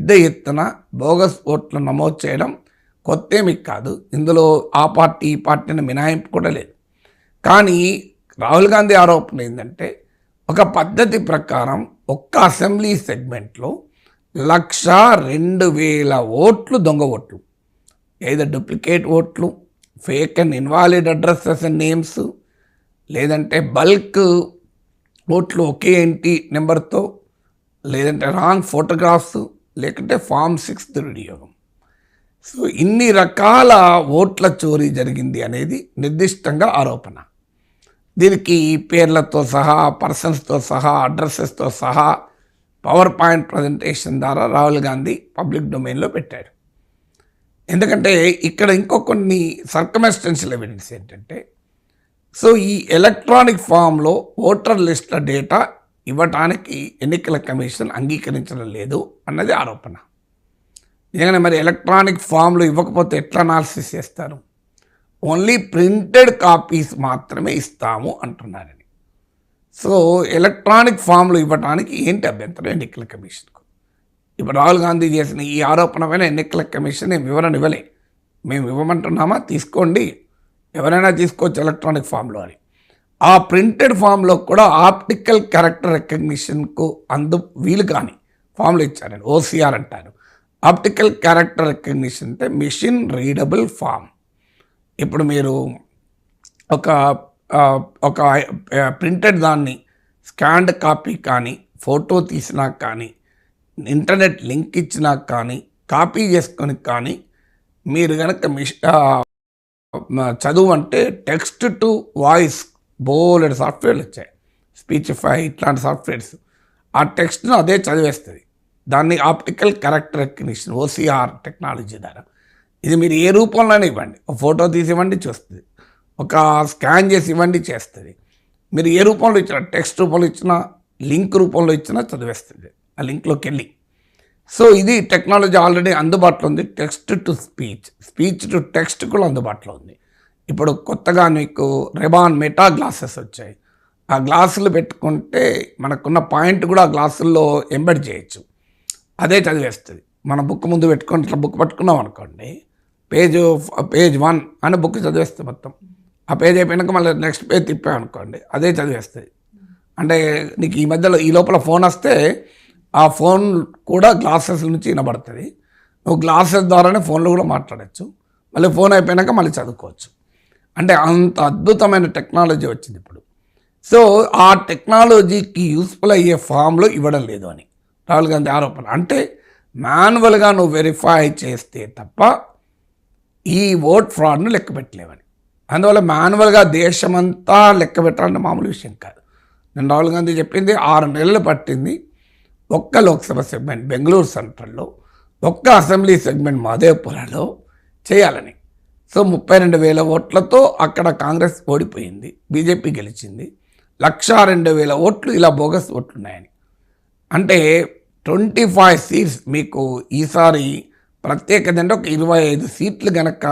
పెద్ద ఎత్తున బోగస్ ఓట్లు నమోదు చేయడం కొత్తేమి కాదు. ఇందులో ఆ పార్టీ ఈ పార్టీని మినహాయింపు కూడా లేదు. కానీ రాహుల్ గాంధీ ఆరోపణ ఏంటంటే ఒక పద్ధతి ప్రకారం ఒక్క అసెంబ్లీ సెగ్మెంట్లో 1,02,000 ఓట్లు దొంగ ఓట్లు, ఏదో డూప్లికేట్ ఓట్లు, fake and invalid addresses and names, లేదంటే బల్క్ ఓట్లు ఒకే ఇంటి నెంబర్తో, లేదంటే రాంగ్ ఫోటోగ్రాఫ్స్, లేకుంటే ఫామ్ 6 దుర్వినియోగం. సో ఇన్ని రకాల ఓట్ల చోరీ జరిగింది అనేది నిర్దిష్టంగా ఆరోపణ. దీనికి పేర్లతో సహా, పర్సన్స్తో సహా, అడ్రస్సెస్తో సహా పవర్ పాయింట్ ప్రజెంటేషన్ ద్వారా రాహుల్ గాంధీ పబ్లిక్ డొమైన్లో పెట్టాడు. ఎందుకంటే ఇక్కడ ఇంకో కొన్ని సర్కమ్స్టెన్షియల్ ఎవిడెన్స్ ఏంటంటే, సో ఈ ఎలక్ట్రానిక్ ఫామ్లో ఓటర్ లిస్ట్ల డేటా ఇవ్వటానికి ఎన్నికల కమిషన్ అంగీకరించడం లేదు అన్నది ఆరోపణ. నిజంగానే మరి ఎలక్ట్రానిక్ ఫామ్లు ఇవ్వకపోతే ఎట్లా అనాలిసిస్ చేస్తారు? ఓన్లీ ప్రింటెడ్ కాపీస్ మాత్రమే ఇస్తాము అంటున్నారని. సో ఎలక్ట్రానిక్ ఫామ్లు ఇవ్వడానికి ఏంటి అభ్యంతరం ఎన్నికల కమిషన్కు? ఇప్పుడు రాహుల్ గాంధీ చేసిన ఈ ఆరోపణ పైన ఎన్నికల కమిషన్ ఏం వివరణ ఇవ్వలే. మేము ఇవ్వమంటున్నామా, తీసుకోండి, ఎవరైనా తీసుకోవచ్చు ఎలక్ట్రానిక్ ఫామ్లో అని. ఆ ప్రింటెడ్ ఫామ్లో కూడా ఆప్టికల్ క్యారెక్టర్ రికగ్నిషన్కు వీలు కానీ ఫామ్లు ఇచ్చారని, ఓసీఆర్ అంటారు. ఆప్టికల్ క్యారెక్టర్ రికగ్నిషన్ అంటే మిషన్ రీడబుల్ ఫామ్. ఇప్పుడు మీరు ఒక ప్రింటెడ్ దాన్ని స్కాన్డ్ కాపీ కానీ, ఫోటో తీసినా కానీ, ఇంటర్నెట్ లింక్ ఇచ్చినా కానీ, కాపీ చేసుకొని కానీ మీరు కనుక చదువు అంటే టెక్స్ట్ టు వాయిస్ బోలెడు సాఫ్ట్వేర్లు వచ్చాయి, స్పీచిఫై ఇట్లాంటి సాఫ్ట్వేర్స్. ఆ టెక్స్ట్ను అదే చదివేస్తుంది. దాన్ని optical character recognition, OCR technology ద్వారా. ఇది మీరు ఏ రూపంలోనే ఇవ్వండి, ఒక ఫోటో తీసి ఇవ్వండి చూస్తుంది, ఒక స్కాన్ చేసి ఇవ్వండి చేస్తుంది. మీరు ఏ రూపంలో ఇచ్చినా, టెక్స్ట్ రూపంలో ఇచ్చినా, లింక్ రూపంలో ఇచ్చినా చదివేస్తుంది ఆ లింక్లోకి వెళ్ళి. సో ఇది టెక్నాలజీ ఆల్రెడీ అందుబాటులో ఉంది. Text to speech, speech to text కూడా అందుబాటులో ఉంది. ఇప్పుడు కొత్తగా మీకు రెబాన్ మెటా గ్లాసెస్ వచ్చాయి. ఆ గ్లాసులు పెట్టుకుంటే మనకున్న పాయింట్ కూడా ఆ గ్లాసుల్లో ఎంబెడ్ చేయొచ్చు, అదే చదివేస్తుంది. మన బుక్ ముందు పెట్టుకొని ఇట్లా బుక్ పట్టుకున్నాం అనుకోండి, పేజ్ 1 అని బుక్ చదివేస్తుంది మొత్తం. ఆ పేజ్ అయిపోయినాక మళ్ళీ నెక్స్ట్ పేజ్ తిప్పాం అనుకోండి, అదే చదివేస్తుంది. అంటే నీకు ఈ మధ్యలో ఈ లోపల ఫోన్ వస్తే ఆ ఫోన్ కూడా గ్లాసెస్ నుంచి వినబడుతుంది. నువ్వు గ్లాసెస్ ద్వారానే ఫోన్లో కూడా మాట్లాడచ్చు, మళ్ళీ ఫోన్ అయిపోయినాక మళ్ళీ చదువుకోవచ్చు. అంటే అంత అద్భుతమైన టెక్నాలజీ వచ్చింది ఇప్పుడు. సో ఆ టెక్నాలజీకి యూస్ఫుల్ అయ్యే ఫామ్లో ఇవ్వడం లేదు అని రాహుల్ గాంధీ ఆరోపణ. అంటే మాన్యువల్గా నువ్వు వెరిఫై చేస్తే తప్ప ఈ ఓట్ ఫ్రాడ్ను లెక్క పెట్టలేవని. అందువల్ల మాన్యువల్గా దేశమంతా లెక్క పెట్టాలంటే మామూలు విషయం కాదు. నేను రాహుల్ గాంధీ చెప్పింది 6 నెలలు పట్టింది ఒక్క లోక్సభ సెగ్మెంట్ బెంగళూరు సెంట్రల్లో, ఒక్క అసెంబ్లీ సెగ్మెంట్ మాదేవ్పురలో చేయాలని. సో 32,000 ఓట్లతో అక్కడ కాంగ్రెస్ ఓడిపోయింది, బీజేపీ గెలిచింది. 1,02,000 ఓట్లు ఇలా బోగస్ ఓట్లు ఉన్నాయని. అంటే 25 సీట్స్ మీకు ఈసారి ప్రత్యేకత అంటే ఒక 25 సీట్లు కనుక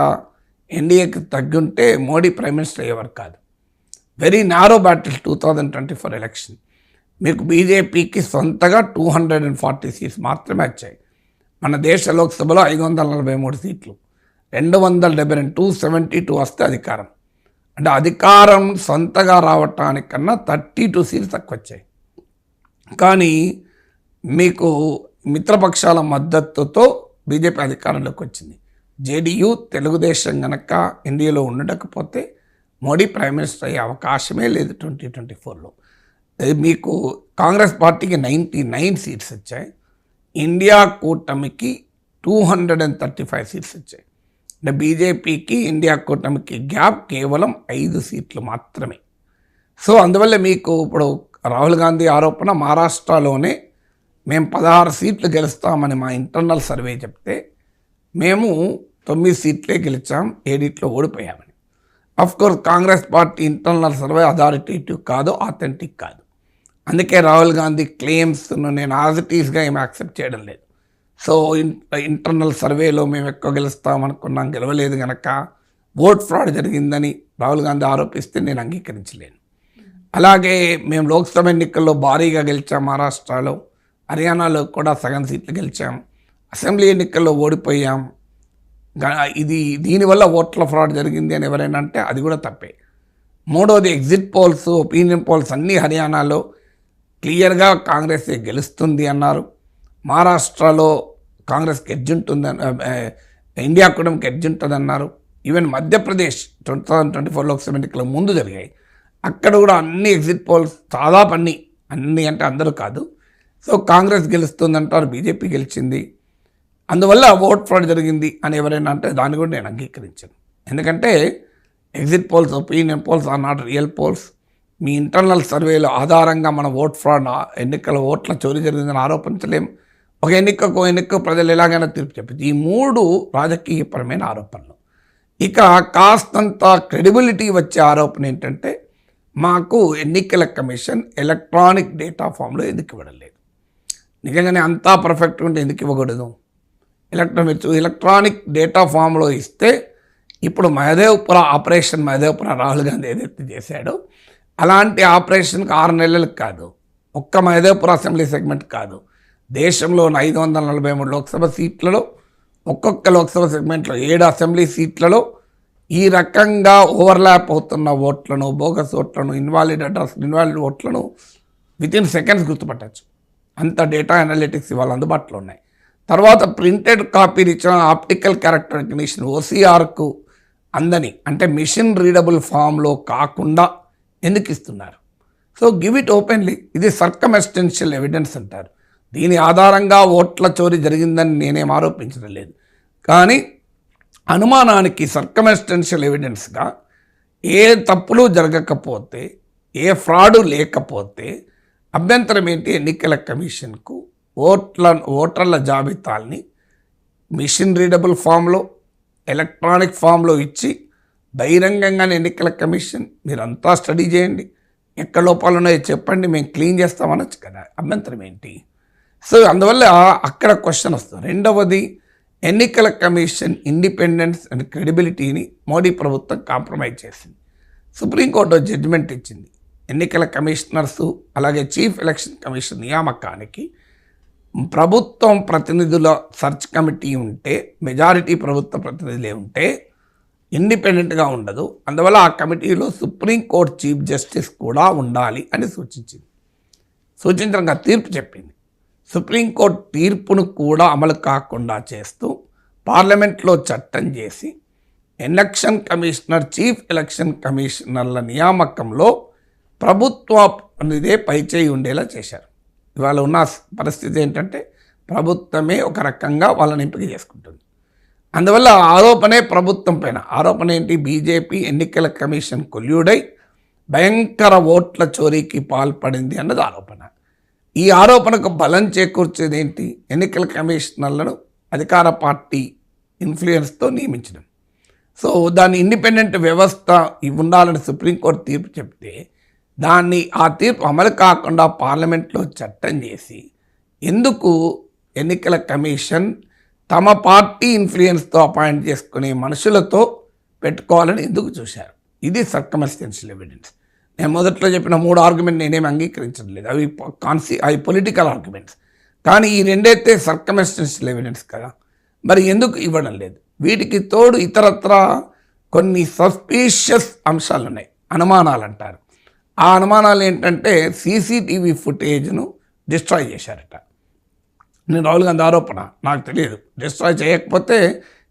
ఎన్డీఏకి తగ్గుంటే మోడీ ప్రైమ్ మినిస్టర్ అయ్యేవారు కాదు. Very narrow battle 2024 election. మీకు బీజేపీకి సొంతగా 240 సీట్స్ మాత్రమే వచ్చాయి. మన దేశ లోక్సభలో 543 సీట్లు, 272 272 వస్తే అధికారం. అంటే అధికారం సొంతగా రావటానికన్నా 32 సీట్లు తక్కువ వచ్చాయి. కానీ మీకు మిత్రపక్షాల మద్దతుతో బీజేపీ అధికారంలోకి వచ్చింది. జేడీయూ తెలుగుదేశం కనుక ఇండియాలో ఉండకపోతే మోడీ ప్రైమ్ మినిస్టర్ అయ్యే అవకాశమే లేదు 2024లో. మీకు కాంగ్రెస్ పార్టీకి 99 సీట్స్ వచ్చాయి, ఇండియా కూటమికి 235 సీట్స్ వచ్చాయి. అంటే బీజేపీకి ఇండియా కూటమికి గ్యాప్ కేవలం 5 సీట్లు మాత్రమే. సో అందువల్ల మీకు ఇప్పుడు రాహుల్ గాంధీ ఆరోపణ మహారాష్ట్రలోనే మేము 16 సీట్లు గెలుస్తామని మా ఇంటర్నల్ సర్వే చెప్తే మేము 9 సీట్లే గెలిచాం, 7 ఓడిపోయామని. Of course Congress party internal survey authoritative కాదు, ఆథెంటిక్ కాదు. అందుకే రాహుల్ గాంధీ క్లెయిమ్స్ను నేను యాజ్ ఇట్ ఈస్గా ఏమి యాక్సెప్ట్ చేయడం లేదు. సో ఇంటర్నల్ సర్వేలో మేము ఎక్కువ గెలుస్తామనుకున్నాం, గెలవలేదు కనుక ఓట్ ఫ్రాడ్ జరిగిందని రాహుల్ గాంధీ ఆరోపిస్తే నేను అంగీకరించలేను. అలాగే మేము లోక్సభ ఎన్నికల్లో భారీగా గెలిచాం, మహారాష్ట్రలో, హర్యానాలో కూడా సగం సీట్లు గెలిచాం, అసెంబ్లీ ఎన్నికల్లో ఓడిపోయాం, ఇది దీనివల్ల ఓట్ల ఫ్రాడ్ జరిగింది అని ఎవరైనా అంటే అది కూడా తప్పే. మూడోది ఎగ్జిట్ పోల్స్, ఒపీనియన్ పోల్స్ అన్నీ హర్యానాలో క్లియర్గా కాంగ్రెస్ గెలుస్తుంది అన్నారు. మహారాష్ట్రలో కాంగ్రెస్కి ఎడ్జ్ ఉంటుంది, ఇండియా కూడా ఎడ్జ్ ఉంటుంది అన్నారు. ఈవెన్ మధ్యప్రదేశ్ 2024 లోక్సభ ఎన్నికల ముందు జరిగాయి, అక్కడ కూడా అన్ని ఎగ్జిట్ పోల్స్ దాదాపు అన్నీ అంటే అందరూ కాదు. సో కాంగ్రెస్ గెలుస్తుంది అంటారు, బీజేపీ గెలిచింది, అందువల్ల ఓట్ ఫ్రాడ్ జరిగింది అని ఎవరైనా అంటే దాన్ని కూడా నేను అంగీకరించాను. ఎందుకంటే exit polls, opinion polls are not real polls. మీ ఇంటర్నల్ సర్వేల ఆధారంగా మన ఓట్ ఫ్రాడ్, ఎన్నికల ఓట్ల చోరీ జరిగిందని ఆరోపించలేం. ఒక ఎన్నిక ప్రజలు ఎలాగైనా తీర్పు చెప్పచ్చు. ఈ 3 రాజకీయపరమైన ఆరోపణలు. ఇక కాస్తంత క్రెడిబిలిటీ వచ్చే ఆరోపణ ఏంటంటే మాకు ఎన్నికల కమిషన్ ఎలక్ట్రానిక్ డేటా ఫామ్లో ఎందుకు ఇవ్వడం లేదు. నిజంగానే అంతా పర్ఫెక్ట్గా ఉంటే ఎందుకు ఇవ్వకూడదు? ఎలక్ట్రానిక్ డేటా ఫామ్లో ఇస్తే ఇప్పుడు మహదేవ్పుర ఆపరేషన్ మహదేవ్పుర రాహుల్ గాంధీ ఏదైతే చేశాడో అలాంటి ఆపరేషన్కి 6 నెలలకు కాదు, ఒక్క మహదేవ్పుర అసెంబ్లీ సెగ్మెంట్ కాదు, దేశంలో 543 లోక్సభ సీట్లలో ఒక్కొక్క లోక్సభ సెగ్మెంట్లో 7 అసెంబ్లీ సీట్లలో ఈ రకంగా ఓవర్లాప్ అవుతున్న ఓట్లను, బోగస్ ఓట్లను, ఇన్వాలిడ్ ఓట్లను వితిన్ సెకండ్స్ గుర్తుపట్టచ్చు. అంత డేటా అనలిటిక్స్ ఇవాళ అందుబాటులో ఉన్నాయి. తర్వాత ప్రింటెడ్ కాపీలు ఇచ్చిన ఆప్టికల్ క్యారెక్టర్ రికగ్నిషన్ ఓసీఆర్కు అందని, అంటే మిషన్ రీడబుల్ ఫామ్లో కాకుండా ఎందుకు ఇస్తున్నారు? So give it openly. ఇది సర్కమ్స్టెన్షియల్ ఎవిడెన్స్ అంటారు. దీని ఆధారంగా ఓట్ల చోరీ జరిగిందని నేనేం ఆరోపించడం లేదు, కానీ అనుమానానికి సర్కమ్స్టెన్షియల్ ఎవిడెన్స్గా ఏ తప్పులు జరగకపోతే, ఏ ఫ్రాడు లేకపోతే అభ్యంతరం ఏంటి? ఎన్నికల కమిషన్కు ఓటర్ల జాబితాల్ని మిషన్ రీడబుల్ ఫామ్లో, ఎలక్ట్రానిక్ ఫామ్లో ఇచ్చి బహిరంగంగానే ఎన్నికల కమిషన్ మీరంతా స్టడీ చేయండి, ఎక్కడ లోపాలు ఉన్నాయో చెప్పండి, మేము క్లీన్ చేస్తామనొచ్చు కదా, అభ్యంతరం ఏంటి? సో అందువల్ల అక్కడ క్వశ్చన్ వస్తుంది. రెండవది, ఎన్నికల కమిషన్ ఇండిపెండెన్స్ అండ్ క్రెడిబిలిటీని మోడీ ప్రభుత్వం కాంప్రమైజ్ చేసింది. సుప్రీంకోర్టు జడ్జిమెంట్ ఇచ్చింది. ఎన్నికల కమిషనర్సు అలాగే చీఫ్ ఎలక్షన్ కమిషన్ నియామకానికి ప్రభుత్వం ప్రతినిధుల సెర్చ్ కమిటీ ఉంటే, మెజారిటీ ప్రభుత్వ ప్రతినిధులే ఉంటే ఇండిపెండెంట్గా ఉండదు. అందువల్ల ఆ కమిటీలో సుప్రీంకోర్టు చీఫ్ జస్టిస్ కూడా ఉండాలి అని సూచించడంగా తీర్పు చెప్పింది. సుప్రీంకోర్టు తీర్పును కూడా అమలు కాకుండా చేస్తూ పార్లమెంట్లో చట్టం చేసి ఎలక్షన్ కమిషనర్, చీఫ్ ఎలక్షన్ కమిషనర్ల నియామకంలో ప్రభుత్వనిదే పైచేయి ఉండేలా చేశారు. ఇవాళ ఉన్న పరిస్థితి ఏంటంటే ప్రభుత్వమే ఒక రకంగా వాళ్ళని ఎంపిక చేసుకుంటుంది. అందువల్ల ఆరోపణే ప్రభుత్వం పైన. ఆరోపణ ఏంటి? బీజేపీ ఎన్నికల కమిషన్ కొల్యూడై భయంకర ఓట్ల చోరీకి పాల్పడింది అన్నది ఆరోపణ. ఈ ఆరోపణకు బలం చేకూర్చేది ఏంటి? ఎన్నికల కమిషనర్లను అధికార పార్టీ ఇన్ఫ్లుయెన్స్తో నియమించడం. సో దాన్ని ఇండిపెండెంట్ వ్యవస్థ ఉండాలని సుప్రీంకోర్టు తీర్పు చెప్తే ఆ తీర్పు అమలు కాకుండా పార్లమెంట్లో చట్టం చేసి ఎందుకు ఎన్నికల కమిషన్ తమ పార్టీ ఇన్ఫ్లుయెన్స్తో అపాయింట్ చేసుకునే మనుషులతో పెట్టుకోవాలని ఎందుకు చూశారు? ఇది సర్కమ్స్టెన్షియల్ ఎవిడెన్స్. నేను మొదట్లో చెప్పిన 3 ఆర్గ్యుమెంట్ నేనేమి అంగీకరించడం లేదు, అవి పొలిటికల్ ఆర్గ్యుమెంట్స్. కానీ ఈ రెండైతే సర్కమ్స్టెన్షియల్ ఎవిడెన్స్ కదా, మరి ఎందుకు ఇవ్వడం లేదు? వీటికి తోడు ఇతరత్ర కొన్ని సస్పీషియస్ అంశాలు ఉన్నాయి, అనుమానాలు అంటారు. ఆ అనుమానాలు ఏంటంటే సీసీటీవీ ఫుటేజ్ను డిస్ట్రాయ్ చేశారట. నేను రాహుల్ గాంధీ ఆరోపణ, నాకు తెలియదు. డిస్ట్రాయ్ చేయకపోతే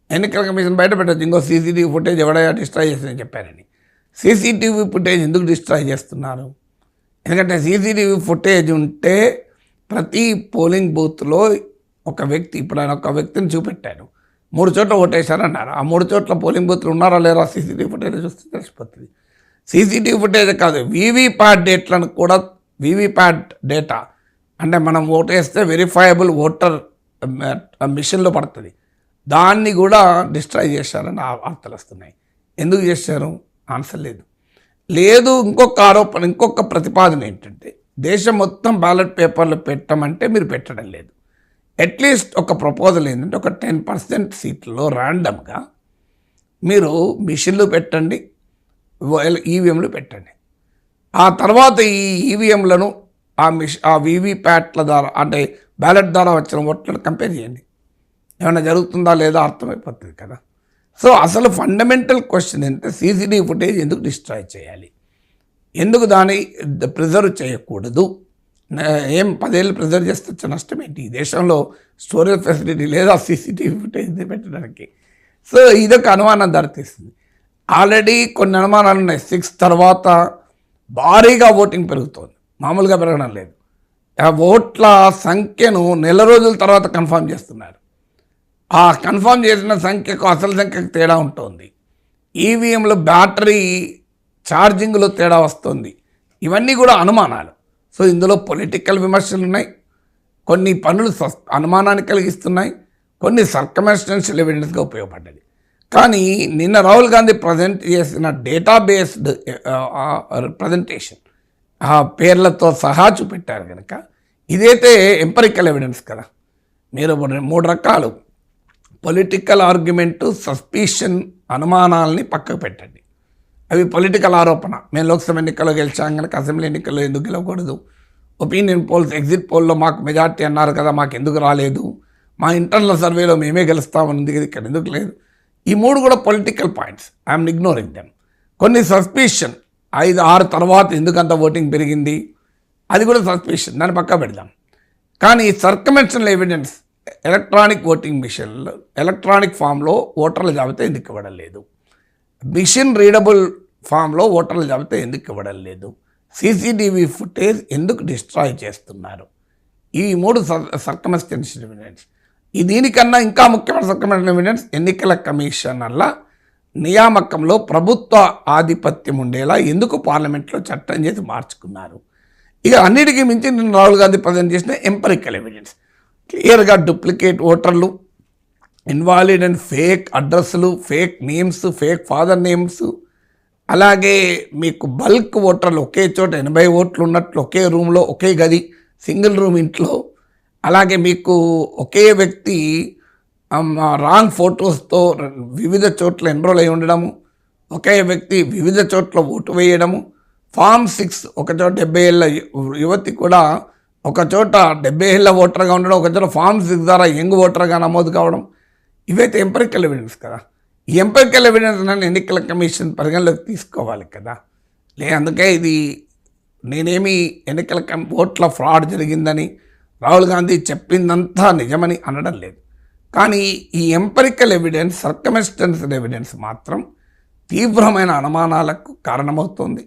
ఎన్నికల కమిషన్ బయట పెట్టచ్చు, ఇంకో సీసీటీవీ ఫుటేజ్ ఎవడైనా డిస్ట్రాయ్ చేసిందని చెప్పారని. సీసీటీవీ ఫుటేజ్ ఎందుకు డిస్ట్రాయ్ చేస్తున్నారు? ఎందుకంటే సీసీటీవీ ఫుటేజ్ ఉంటే ప్రతి పోలింగ్ బూత్లో ఒక వ్యక్తి, ఇప్పుడు ఆయన ఒక వ్యక్తిని చూపెట్టాను, 3 చోట్ల ఓటేశారన్నారు. ఆ 3 చోట్ల పోలింగ్ బూత్లు ఉన్నారా లేరా సీసీటీవీ ఫుటేజ్ చూస్తే తెలిసిపోతుంది. సీసీటీవీ ఫుటేజ్ కాదు, వీవీప్యాట్ డేట్లను కూడా, వీవీప్యాట్ డేటా అంటే మనం ఓటేస్తే వెరిఫైయబుల్ ఓటర్ మిషన్లో పడుతుంది, దాన్ని కూడా డిస్ట్రాయ్ చేశారని వార్తలు వస్తున్నాయి. ఎందుకు చేశారు? ఆన్సర్ లేదు. ఇంకొక ఆరోపణ, ఇంకొక ప్రతిపాదన ఏంటంటే దేశం మొత్తం బ్యాలెట్ పేపర్లు పెట్టమంటే మీరు పెట్టడం లేదు. అట్లీస్ట్ ఒక ప్రపోజల్ ఏంటంటే ఒక 10% సీట్లలో ర్యాండమ్గా మీరు మిషన్లు పెట్టండి, ఈవీఎంలు పెట్టండి. ఆ తర్వాత ఈ ఈవీఎంలను ఆ వీవీప్యాట్ల ద్వారా, అంటే బ్యాలెట్ ద్వారా వచ్చిన ఓట్లను కంపేర్ చేయండి. ఏమైనా జరుగుతుందా లేదా అర్థమైపోతుంది కదా. సో అసలు ఫండమెంటల్ క్వశ్చన్ ఏంటంటే సీసీటీవీ ఫుటేజ్ ఎందుకు డిస్ట్రాయ్ చేయాలి, ఎందుకు దాన్ని ప్రిజర్వ్ చేయకూడదు, ఏం 10 ఏళ్ళు ప్రిజర్వ్ చేస్తే వచ్చే నష్టం ఏంటి, ఈ దేశంలో స్టోరేజ్ ఫెసిలిటీ లేదా సీసీటీవీ ఫుటేజ్ పెట్టడానికి. సో ఇదొక అనుమానం దారితీస్తుంది. ఆల్రెడీ కొన్ని అనుమానాలు ఉన్నాయి. 6 తర్వాత భారీగా ఓటింగ్ పెరుగుతోంది, మామూలుగా పెరగడం లేదు. ఆ ఓట్ల సంఖ్యను నెల రోజుల తర్వాత కన్ఫర్మ్ చేస్తున్నారు. ఆ కన్ఫర్మ్ చేసిన సంఖ్యకు అసలు సంఖ్యకు తేడా ఉంటుంది. ఈవీఎంలు బ్యాటరీ ఛార్జింగ్లో తేడా వస్తుంది. ఇవన్నీ కూడా అనుమానాలు. సో ఇందులో పొలిటికల్ విమర్శలు ఉన్నాయి, కొన్ని పనులు అనుమానాన్ని కలిగిస్తున్నాయి, కొన్ని సర్కమ్స్టాన్షియల్ ఎవిడెన్స్గా ఉపయోగపడ్డది. కానీ నిన్న రాహుల్ గాంధీ ప్రజెంట్ చేసిన డేటాబేస్డ్ ప్రజెంటేషన్ ఆ పేర్లతో సహా చూపెట్టారు కనుక ఇదైతే ఎంపరికల్ ఎవిడెన్స్ కదా. మీరు 3 రకాలు పొలిటికల్ ఆర్గ్యుమెంటు, సస్పిషన్, అనుమానాలని పక్కకు పెట్టండి. అవి పొలిటికల్ ఆరోపణ. మేము లోక్సభ ఎన్నికల్లో గెలిచాం కనుక అసెంబ్లీ ఎన్నికల్లో ఎందుకు గెలవకూడదు, ఒపీనియన్ పోల్స్, ఎగ్జిట్ పోల్లో మాకు మెజార్టీ అన్నారు కదా, మాకు ఎందుకు రాలేదు, మా ఇంటర్నల్ సర్వేలో మేమే గెలుస్తామని ఇక్కడ ఎందుకు లేదు. ఈ 3 కూడా political points. I'm ignoring them. కొన్ని సస్పిషన్, 5-6 తర్వాత ఎందుకంత ఓటింగ్ పెరిగింది, అది కూడా సస్పిషన్, దాన్ని పక్క పెడదాం. కానీ సర్కమ్స్టాన్షియల్ ఎవిడెన్స్, ఎలక్ట్రానిక్ ఓటింగ్ మిషన్లో ఎలక్ట్రానిక్ ఫామ్లో ఓటర్ల జాబితా ఎందుకు ఇవ్వడం లేదు, మిషన్ రీడబుల్ ఫామ్లో ఓటర్ల జాబితా ఎందుకు ఇవ్వడం లేదు, సీసీటీవీ ఫుటేజ్ ఎందుకు డిస్ట్రాయ్ చేస్తున్నారు, ఈ 3 సర్కమ్స్టాన్షియల్ ఎవిడెన్స్. దీనికన్నా ఇంకా ముఖ్యమైన సర్కమ్స్టాన్షియల్ ఎవిడెన్స్ ఎన్నికల కమిషనర్ల నియామకంలో ప్రభుత్వ ఆధిపత్యం ఉండేలా ఎందుకు పార్లమెంట్లో చట్టం చేసి మార్చుకున్నారు. ఇక అన్నిటికీ మించి నేను రాహుల్ గాంధీ ప్రజెంట్ చేసిన ఎంపరికల్ ఎవిడెన్స్, క్లియర్గా డూప్లికేట్ ఓటర్లు, ఇన్వాలిడ్ అండ్ ఫేక్ అడ్రస్లు, fake names, fake father names, అలాగే మీకు బల్క్ ఓటర్లు ఒకే చోట 80 ఓట్లు ఉన్నట్లు ఒకే రూమ్లో, ఒకే గది, సింగిల్ రూమ్ ఇంట్లో, అలాగే మీకు ఒకే వ్యక్తి రాంగ్ ఫొటోస్తో వివిధ చోట్ల ఎన్రోల్ అయి ఉండడము, ఒకే వ్యక్తి వివిధ చోట్ల ఓటు వేయడము, ఫామ్ 6 ఒక చోట 70 ఏళ్ళ యువతి కూడా ఒక చోట 70 ఏళ్ళ ఓటర్గా ఉండడం, ఒక చోట ఫామ్ 6 ద్వారా యంగ్ ఓటర్గా నమోదు కావడం, ఇవైతే ఎంపరికల్ ఎవిడెన్స్ కదా. ఈ ఎంపరికల్ ఎవిడెన్స్ నన్ను ఎన్నికల కమిషన్ పరిగణలోకి తీసుకోవాలి కదా. అందుకే ఇది నేనేమి ఎన్నికల ఓట్ల ఫ్రాడ్ జరిగిందని రాహుల్ గాంధీ చెప్పిందంతా నిజమని అనడం లేదు. కానీ ఈ ఎంపరికల్ ఎవిడెన్స్, సర్కమ్స్టాన్షియల్ ఎవిడెన్స్ మాత్రం తీవ్రమైన అనుమానాలకు కారణమవుతోంది.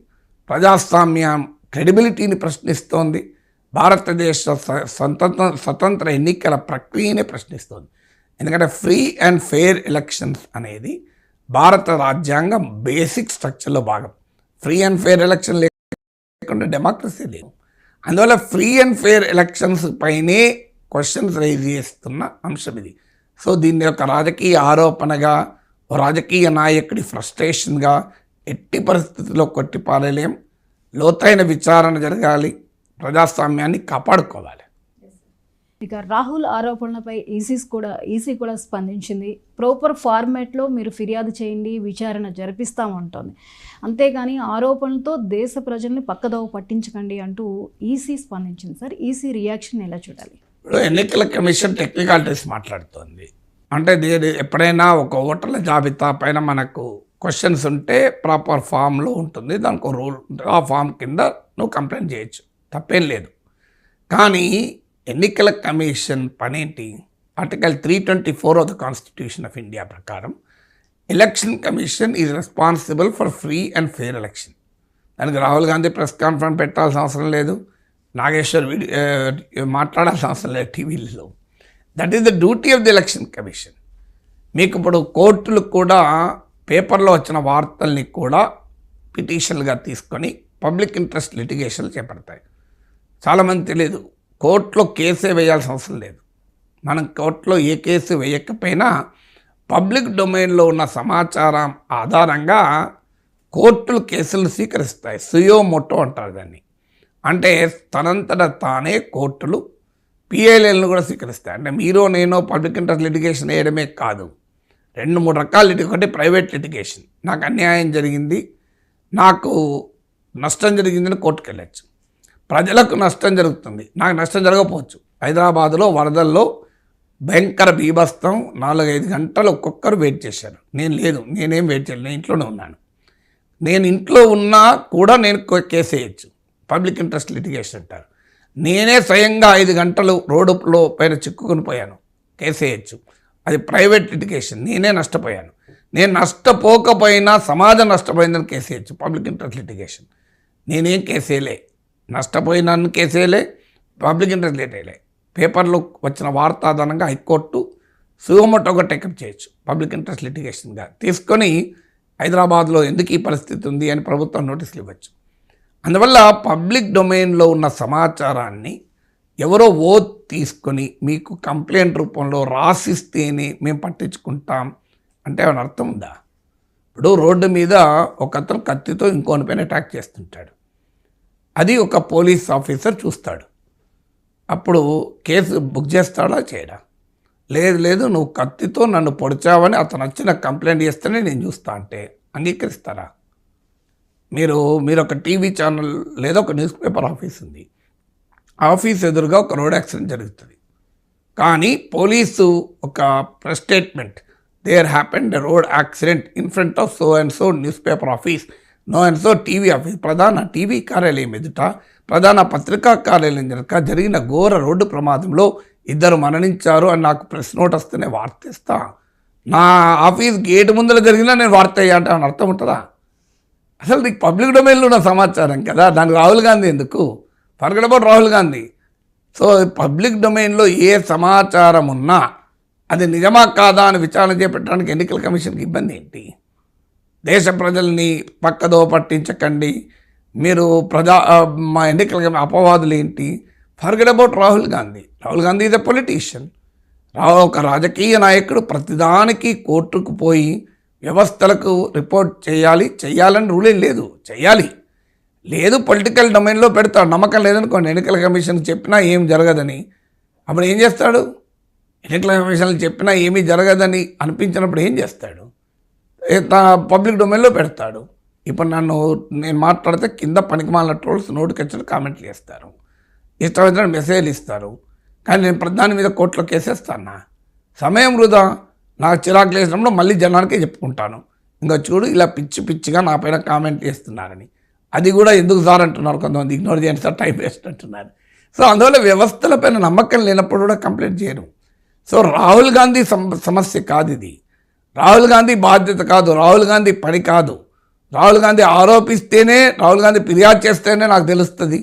ప్రజాస్వామ్య క్రెడిబిలిటీని ప్రశ్నిస్తోంది. భారతదేశ స్వతంత్ర ఎన్నికల ప్రక్రియనే ప్రశ్నిస్తోంది. ఎందుకంటే ఫ్రీ అండ్ ఫెయిర్ ఎలక్షన్స్ అనేది భారత రాజ్యాంగం బేసిక్ స్ట్రక్చర్లో భాగం. ఫ్రీ అండ్ ఫెయిర్ ఎలక్షన్ లేకుండా డెమోక్రసీ లేదు. అందువల్ల ఫ్రీ అండ్ ఫెయిర్ ఎలక్షన్స్ పైనే క్వశ్చన్స్ రైజ్ చేస్తున్న అంశం ఇది. సో దీన్ని ఒక రాజకీయ ఆరోపణగా, రాజకీయ నాయకుడి ఫ్రస్ట్రేషన్గా ఎట్టి పరిస్థితుల్లో కొట్టిపారేలేం. లోతైన విచారణ జరగాలి, ప్రజాస్వామ్యాన్ని కాపాడుకోవాలి. ఇక రాహుల్ ఆరోపణలపై ఈసీ కూడా స్పందించింది. ప్రాపర్ ఫార్మాట్లో మీరు ఫిర్యాదు చేయండి, విచారణ జరిపిస్తామంటోంది. అంతేగాని ఆరోపణలతో దేశ ప్రజల్ని పక్కదోవ పట్టించకండి అంటూ ఈసీ స్పందించింది. సార్, ఈసీ రియాక్షన్ ఎలా చూడాలి? ఇప్పుడు ఎన్నికల కమిషన్ టెక్నికాలిటీస్ మాట్లాడుతోంది. అంటే ఎప్పుడైనా ఒక ఓటర్ల జాబితా పైన మనకు క్వశ్చన్స్ ఉంటే ప్రాపర్ ఫామ్లో ఉంటుంది, దానికి రూల్ ఉంటుంది. ఆ ఫామ్ కింద నువ్వు కంప్లైంట్ చేయొచ్చు, తప్పేం లేదు. కానీ ఎన్నికల కమిషన్ పనేంటి? Article 324 of the constitution of India ప్రకారం election commission is responsible for free and fair election. దానికి రాహుల్ గాంధీ ప్రెస్ కాన్ఫరెన్స్ పెట్టాల్సిన అవసరం లేదు, నాగేశ్వర్ మాట్లాడాల్సిన అవసరం లేదు టీవీలలో. That is the duty of the election commission. మీకు ఇప్పుడు కోర్టులు కూడా పేపర్లో వచ్చిన వార్తల్ని కూడా పిటిషన్లుగా తీసుకొని పబ్లిక్ ఇంట్రెస్ట్ లిటిగేషన్లు చేపడతాయి. చాలామంది తెలియదు, కోర్టులో కేసే వేయాల్సిన అవసరం లేదు. మనం కోర్టులో ఏ కేసు వేయకపోయినా పబ్లిక్ డొమైన్లో ఉన్న సమాచారం ఆధారంగా కోర్టులు కేసులు స్వీకరిస్తాయి. సుయో మోటో అంటారు దాన్ని. అంటే తనంతట తానే కోర్టులు పిఎల్ఎల్ను కూడా స్వీకరిస్తాయి. అంటే మీరు నేను పబ్లిక్ ఇంట్రెస్ట్ లిటిగేషన్ వేయడమే కాదు, 2-3 రకాల ఒకటి ప్రైవేట్ లిటిగేషన్. నాకు అన్యాయం జరిగింది, నాకు నష్టం జరిగిందని కోర్టుకు వెళ్ళచ్చు. ప్రజలకు నష్టం జరుగుతుంది, నాకు నష్టం జరగకపోవచ్చు. హైదరాబాదులో వరదల్లో భయంకర బీభత్సం 4-5 గంటలు ఒక్కొక్కరు వెయిట్ చేశారు. నేనేం వెయిట్ చేయలేదు, నేను ఇంట్లోనే ఉన్నాను. నేను ఇంట్లో ఉన్నా కూడా నేను కేసు వేయచ్చు, పబ్లిక్ ఇంట్రెస్ట్ లిటిగేషన్ అంటారు. నేనే స్వయంగా 5 గంటలు రోడ్డులో పైన చిక్కుకుని పోయాను, కేసు వేయచ్చు. అది ప్రైవేట్ లిటిగేషన్, నేనే నష్టపోయాను. నేను నష్టపోకపోయినా సమాజం నష్టపోయిందని కేసు వేయచ్చు, పబ్లిక్ ఇంట్రెస్ట్ లిటిగేషన్. నేనేం కేసు వేయలే, నష్టపోయినాను కేసు వేయలే, పబ్లిక్ ఇంట్రెస్ట్ వేయలే. పేపర్లో వచ్చిన వార్తాధారంగా హైకోర్టు సుమోటోగా టేకప్ చేయొచ్చు, పబ్లిక్ ఇంట్రెస్ట్ లిటిగేషన్గా తీసుకొని హైదరాబాద్లో ఎందుకు ఈ పరిస్థితి ఉంది అని ప్రభుత్వం నోటీసులు ఇవ్వచ్చు. అందువల్ల పబ్లిక్ డొమైన్లో ఉన్న సమాచారాన్ని ఎవరో ఓత్ తీసుకొని మీకు కంప్లైంట్ రూపంలో రాసిస్తేనే మేము పట్టించుకుంటాం అంటే ఏమైనా అర్థం ఉందా? ఇప్పుడు రోడ్డు మీద ఒక అతను కత్తితో ఇంకోని పైన అటాక్ చేస్తుంటాడు, అది ఒక పోలీస్ ఆఫీసర్ చూస్తాడు. అప్పుడు కేసు బుక్ చేస్తాడా చేయడా? లేదు నువ్వు కత్తితో నన్ను పొడిచావని అతను వచ్చి నాకు కంప్లైంట్ చేస్తేనే నేను చూస్తా అంటే అంగీకరిస్తారా? మీరు ఒక టీవీ ఛానల్ లేదా ఒక న్యూస్ పేపర్ ఆఫీస్ ఉంది, ఆఫీస్ ఎదురుగా ఒక రోడ్ యాక్సిడెంట్ జరుగుతుంది, కానీ పోలీసు ఒక press statement, there happened a road accident in front of so and so newspaper office, no and so TV office, ప్రధాన టీవీ కార్యాలయం ఎదుట, ప్రధాన పత్రికా కార్యాలయం జరగక జరిగిన ఘోర రోడ్డు ప్రమాదంలో 2 మరణించారు అని నాకు ప్రెస్ నోట్ వస్తేనే వార్త ఇస్తా. నా ఆఫీస్ గేటు ముందర జరిగినా నేను వార్త అయ్యా అంటే అని అర్థం ఉంటుందా? అసలు నీకు పబ్లిక్ డొమైన్లో ఉన్న సమాచారం కదా, దానికి రాహుల్ గాంధీ ఎందుకు? Forget about Rahul Gandhi. So public డొమైన్లో ఏ సమాచారం ఉన్నా అది నిజమా కాదా అని విచారణ చేపట్టడానికి ఎన్నికల కమిషన్కి ఇబ్బంది ఏంటి? దేశ ప్రజల్ని పక్కదో పట్టించకండి, మీరు మా ఎన్నికల అపవాదులు ఏంటి? Forget about Rahul Gandhi is a politician. ఒక రాజకీయ నాయకుడు ప్రతిదానికి కోర్టుకు పోయి వ్యవస్థలకు రిపోర్ట్ చేయాలని రూల్ ఏం లేదు, లేదు పొలిటికల్ డొమైన్లో పెడతాడు. నమ్మకం లేదనుకోండి, ఎన్నికల కమిషన్ చెప్పినా ఏం జరగదని, అప్పుడు ఏం చేస్తాడు? ఎన్నికల కమిషన్లు చెప్పినా ఏమీ జరగదని అనిపించినప్పుడు ఏం చేస్తాడు? పబ్లిక్ డొమైన్లో పెడతాడు. ఇప్పుడు నేను మాట్లాడితే కింద పనికిమాలిన ట్రోల్స్ నోటికొచ్చిన కామెంట్లు చేస్తారు, ఇష్టమైన మెసేజ్లు ఇస్తారు, కానీ నేను దాని మీద కోర్టులో కేసేస్తానా? సమయం వృధా. నాకు చిరాకు లేసినప్పుడు మళ్ళీ జనానికే చెప్పుకుంటాను, ఇంకా చూడు ఇలా పిచ్చిగా నా పైన కామెంట్ చేస్తున్నారని. అది కూడా ఎందుకు సార్ అంటున్నారు కొంతమంది, ఇగ్నోర్ చేయండి సార్, టైం వేస్ట్ అంటున్నారు. సో అందువల్ల వ్యవస్థలపైన నమ్మకం లేనప్పుడు కూడా కంప్లైంట్ చేయరు. సో రాహుల్ గాంధీ సమస్య కాదు ఇది, రాహుల్ గాంధీ బాధ్యత కాదు, రాహుల్ గాంధీ పని కాదు. రాహుల్ గాంధీ ఆరోపిస్తేనే, రాహుల్ గాంధీ ఫిర్యాదు చేస్తేనే నాకు తెలుస్తుంది,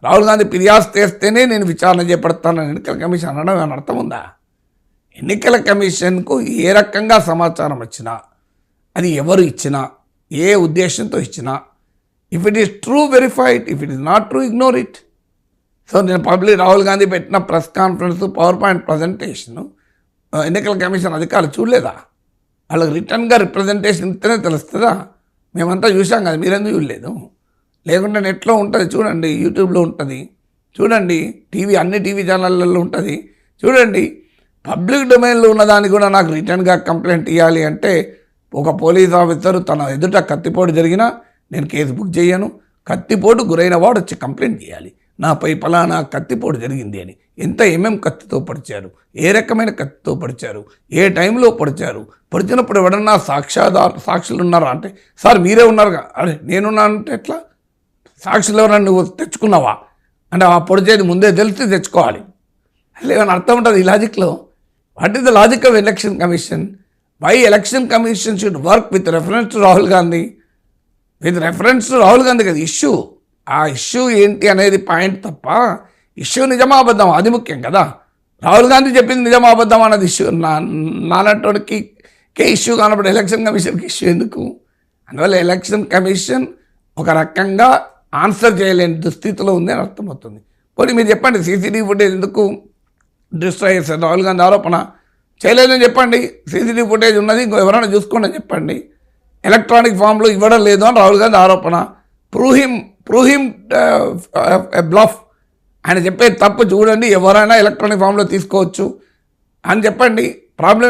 రాహుల్ గాంధీ ఫిర్యాదు చేస్తేనే నేను విచారణ చేపడతానని ఎన్నికల కమిషన్ అనడం ఏమైనా అర్థం ఉందా? ఎన్నికల కమిషన్కు ఏ రకంగా సమాచారం వచ్చినా, అది ఎవరు ఇచ్చినా, ఏ ఉద్దేశంతో ఇచ్చినా, if it is true verify it, if it is not true ignore it. So నేను రాహుల్ గాంధీ పెట్టిన press conference power point presentation ఎన్నికల కమిషన్ అధికారులు చూడలేదా? వాళ్ళకి రిటర్న్గా రిప్రజెంటేషన్ ఇస్తేనే తెలుస్తుందా? మేమంతా చూసాం కదా, మీరెందుకు చూడలేదు? లేకుంటే నెట్లో ఉంటుంది చూడండి, యూట్యూబ్లో ఉంటుంది చూడండి, అన్ని టీవీ ఛానళ్ళల్లో ఉంటుంది చూడండి. పబ్లిక్ డొమైన్లో ఉన్నదాన్ని కూడా నాకు రిటర్న్గా కంప్లైంట్ ఇవ్వాలి అంటే, ఒక పోలీస్ ఆఫీసర్ తన ఎదుట కత్తిపోటు జరిగినా నేను కేసు బుక్ చేయను, కత్తిపోటు గురైన వాడు వచ్చి కంప్లైంట్ చేయాలి, నాపై పలానా కత్తిపోటు జరిగింది అని. ఏమేం కత్తితో పొడిచారు, ఏ రకమైన కత్తితో పొడిచారు, ఏ టైంలో పొడిచినప్పుడు ఎవడన్నా సాక్షులు ఉన్నారా అంటే, సార్ మీరే ఉన్నారుగా, అరే నేనున్నానంటే ఎట్లా? సాక్షులు ఎవరన్నా నువ్వు తెచ్చుకున్నావా అంటే, ఆ పొడిచేది ముందే తెలిసి తెచ్చుకోవాలి. అసలు ఏమైనా అర్థం ఉంటుంది ఈ లాజిక్లో? What is the logic of election commission? Why election commission should work with reference to Rahul Gandhi? With reference to Rahul Gandhi కదా ఇష్యూ. ఆ ఇష్యూ ఏంటి అనేది పాయింట్ తప్ప, ఇష్యూ నిజమా అబద్ధం అది ముఖ్యం కదా. రాహుల్ గాంధీ చెప్పింది నిజమా అబద్ధం అన్నది ఇష్యూ. నాలంటోడికి ఇష్యూ కానప్పుడు ఎలక్షన్ కమిషన్కి ఇష్యూ ఎందుకు? అందువల్ల ఎలక్షన్ కమిషన్ ఒక రకంగా ఆన్సర్ చేయలేని దుస్థితిలో ఉంది అని అర్థమవుతుంది. పోనీ మీరు చెప్పండి, సీసీటీవీ ఫుటేజ్ ఎందుకు డిస్ట్రాయ్ చేశారు? రాహుల్ గాంధీ ఆరోపణ చేయలేదని చెప్పండి, సీసీటీవీ ఫుటేజ్ ఉన్నది ఇంకో ఎవరైనా చూసుకోండి అని చెప్పండి. ఎలక్ట్రానిక్ ఫామ్లో ఇవ్వడం లేదు అని రాహుల్ గాంధీ ఆరోపణ. Prove him bluff. ఆయన చెప్పే తప్పు చూడండి, ఎవరైనా ఎలక్ట్రానిక్ ఫామ్లో తీసుకోవచ్చు అని చెప్పండి. ప్రాబ్లం